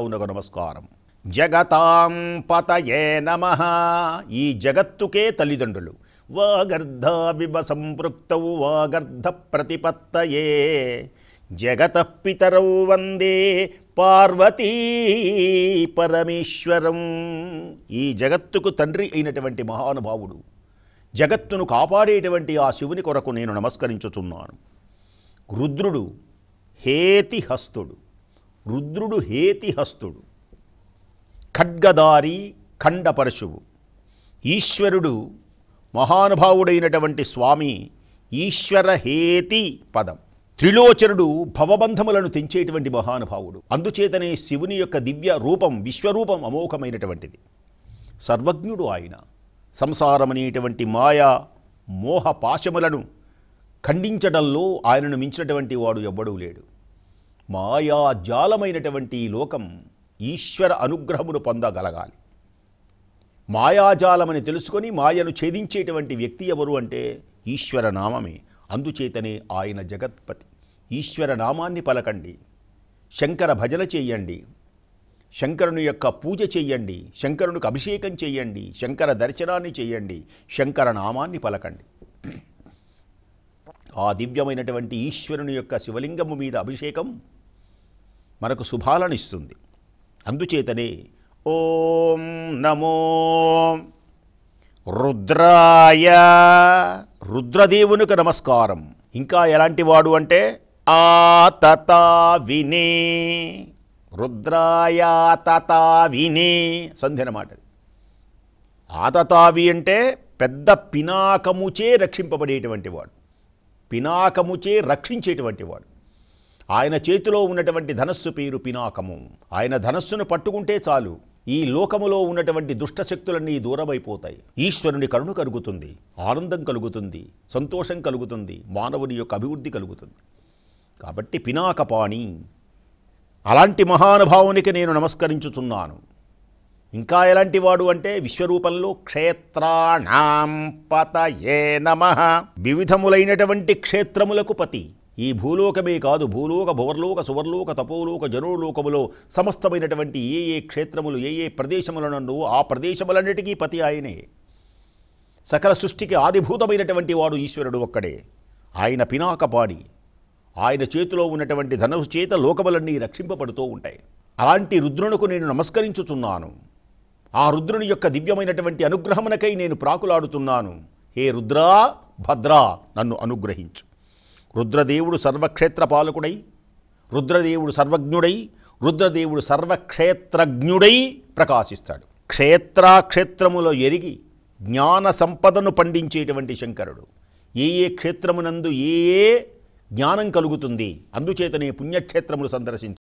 అవునకు నమస్కారం. జగతాం పతయే నమః. ఈ జగత్తుకే తల్లిదండ్రులు. వాగర్ధావివ సంపృక్తౌ వాగర్ధ ప్రతిపత్తయే జగతః పితరౌ వందే పార్వతీ పరమేశ్వరం. ఈ జగత్తుకు తండ్రి అయినటువంటి మహానుభావుడు, జగత్తును కాపాడేటువంటి ఆ శివుని కొరకు నేను నమస్కరించుచున్నాను. రుద్రుడు హేతిహస్తుడు. రుద్రుడు హేతిహస్తుడు, ఖడ్గదారి, ఖండపరశువు. ఈశ్వరుడు మహానుభావుడైనటువంటి స్వామి ఈశ్వర హేతి పదం. త్రిలోచనుడు భవబంధములను తెంచేటువంటి మహానుభావుడు. అందుచేతనే శివుని యొక్క దివ్య రూపం, విశ్వరూపం అమోఘమైనటువంటిది. సర్వజ్ఞుడు ఆయన. సంసారమనేటువంటి మాయా మోహ పాశములను ఖండించడంలో ఆయనను మించినటువంటి వాడు ఎవ్వడూ లేడు. మాయాజాలమైనటువంటి ఈ లోకం ఈశ్వర అనుగ్రహమును పొందగలగాలి. మాయాజాలమని తెలుసుకొని మాయను ఛేదించేటువంటి వ్యక్తి ఎవరు అంటే ఈశ్వర నామమే. అందుచేతనే ఆయన జగత్పతి. ఈశ్వర నామాన్ని పలకండి, శంకర భజన చెయ్యండి, శంకరుని యొక్క పూజ చెయ్యండి, శంకరునికి అభిషేకం చెయ్యండి, శంకర దర్శనాన్ని చెయ్యండి, శంకర నామాన్ని పలకండి. ఆ దివ్యమైనటువంటి ఈశ్వరుని యొక్క శివలింగము మీద అభిషేకం మనకు శుభాలను ఇస్తుంది. అందుచేతనే ఓం నమో రుద్రాయ, రుద్రదేవునికి నమస్కారం. ఇంకా ఎలాంటి వాడు అంటే ఆతతా వినే, రుద్రాయ తతా వినే సంధ్యనమాట. ఆతతావి అంటే పెద్ద పినాకముచే రక్షింపబడేటువంటి వాడు, పినాకముచే రక్షించేటువంటి వాడు. ఆయన చేతిలో ఉన్నటువంటి ధనస్సు పేరు పినాకము. ఆయన ధనస్సును పట్టుకుంటే చాలు, ఈ లోకములో ఉన్నటువంటి దుష్టశక్తులన్నీ దూరమైపోతాయి. ఈశ్వరుని కరుణ కలుగుతుంది, ఆనందం కలుగుతుంది, సంతోషం కలుగుతుంది, మానవుని యొక్క అభివృద్ధి కలుగుతుంది. కాబట్టి పినాకపాణి, అలాంటి మహానుభావునికి నేను నమస్కరించుచున్నాను. ఇంకా ఎలాంటి వాడు అంటే విశ్వరూపంలో క్షేత్రాణాం పతయే నమః. వివిధములైనటువంటి క్షేత్రములకు పతి. ఈ భూలోకమే కాదు, భూలోక, భువర్లోక, సువర్లోక, తపోలోక, జనోలోకములో సమస్తమైనటువంటి ఏ ఏ క్షేత్రములు, ఏ ఏ ప్రదేశములనందు ఆ ప్రదేశములన్నిటికీ పతి ఆయనే. సకల సృష్టికి ఆదిభూతమైనటువంటి వాడు ఈశ్వరుడు ఒక్కడే. ఆయన పినాకపాడి, ఆయన చేతిలో ఉన్నటువంటి ధనుసు చేత లోకములన్నీ రక్షింపబడుతూ ఉంటాయి. అలాంటి రుద్రునకు నేను నమస్కరించుచున్నాను. ఆ రుద్రుని యొక్క దివ్యమైనటువంటి అనుగ్రహమునకై నేను ప్రాకులాడుతున్నాను. హే రుద్రా, భద్రా, నన్ను అనుగ్రహించు. రుద్రదేవుడు సర్వక్షేత్ర పాలకుడై, రుద్రదేవుడు సర్వజ్ఞుడై, రుద్రదేవుడు సర్వక్షేత్రజ్ఞుడై ప్రకాశిస్తాడు. క్షేత్రాక్షేత్రములో ఎరిగి జ్ఞాన సంపదను పండించేటువంటి శంకరుడు. ఏ ఏ క్షేత్రమునందు ఏ ఏ జ్ఞానం కలుగుతుంది, అందుచేతనే పుణ్యక్షేత్రములు సందర్శించారు.